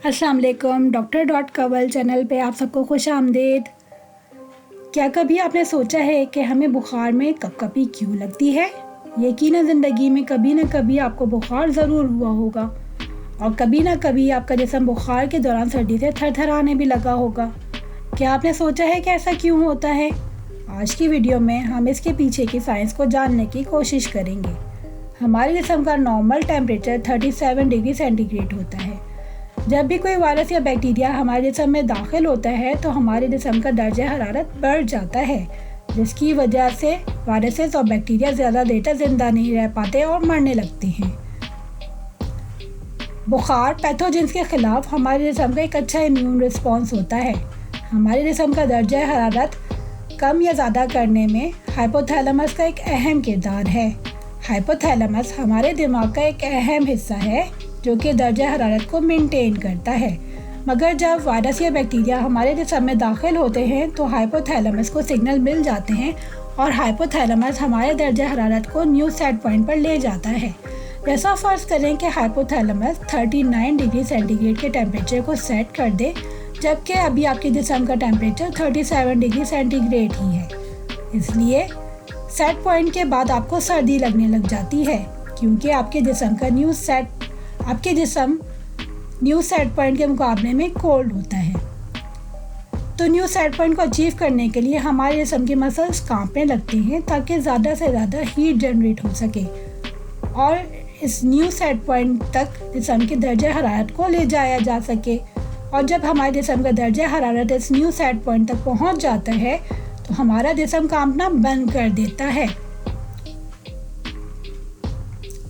अस्सलाम वालेकुम। Doctor channel पे आप सबको खुश आमदीद। क्या कभी आपने सोचा है कि हमें बुखार में कपकपी क्यों लगती है? यकीनन ज़िंदगी में कभी ना कभी आपको बुखार ज़रूर हुआ होगा और कभी ना कभी आपका जिस्म बुखार के दौरान सर्दी से थरथराने भी लगा होगा। क्या आपने सोचा है कि ऐसा क्यों होता है? आज की वीडियो में हम इसके पीछे की साइंस को जानने की कोशिश करेंगे। हमारे जिस्म का नॉर्मल टेम्परेचर 37 डिग्री सेंटीग्रेड होता है। जब भी कोई वायरस या बैक्टीरिया हमारे जिस्म में दाखिल होता है तो हमारे जिस्म का दर्जा हरारत बढ़ जाता है, जिसकी वजह से वायरसेस और बैक्टीरिया ज़्यादा देर तक ज़िंदा नहीं रह पाते और मरने लगते हैं। बुखार पैथोजेंस के ख़िलाफ़ हमारे जिस्म का एक अच्छा इम्यून रिस्पॉन्स होता है। हमारे जिस्म का दर्जा हरारत कम या ज़्यादा करने में हाइपोथैलेमस का एक अहम किरदार है। हाइपोथैलेमस हमारे दिमाग का एक अहम हिस्सा है जो कि दर्जा हरारत को मेंटेन करता है। मगर जब वायरस या बैक्टीरिया हमारे जिस्म में दाखिल होते हैं तो हाइपोथैलेमस को सिग्नल मिल जाते हैं और हाइपोथैलेमस हमारे दर्जा हरारत को न्यू सेट पॉइंट पर ले जाता है। जैसा फ़र्ज़ करें कि हाइपोथैलेमस 39 डिग्री सेंटीग्रेड के टेम्परेचर को सेट कर दे, जबकि अभी आपके जिस्म का टेम्परेचर 37 डिग्री सेंटीग्रेड ही है। इसलिए सेट पॉइंट के बाद आपको सर्दी लगने लग जाती है, क्योंकि आपके जिस्म न्यू सेट पॉइंट के मुकाबले में कोल्ड होता है। तो न्यू सेट पॉइंट को अचीव करने के लिए हमारे जिस्म की मसल्स कांपने लगती हैं ताकि ज़्यादा से ज़्यादा हीट जनरेट हो सके और इस न्यू सेट पॉइंट तक जिस्म की दर्जा हरारत को ले जाया जा सके। और जब हमारे जिस्म का दर्जा हरारत इस न्यू सेट पॉइंट तक पहुंच जाता है तो हमारा जिस्म कांपना बंद कर देता है।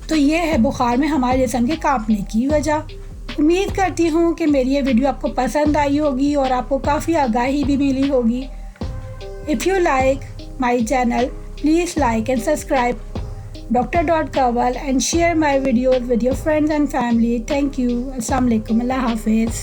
तो ये है बुखार में हमारे जिस्म के कांपने की वजह। उम्मीद करती हूँ कि मेरी ये वीडियो आपको पसंद आई होगी और आपको काफ़ी आगाही भी मिली होगी। If you like my channel, please like and subscribe Dr. and share my videos with your friends and family. Thank you. Assalamu alaikum. Allah Hafiz.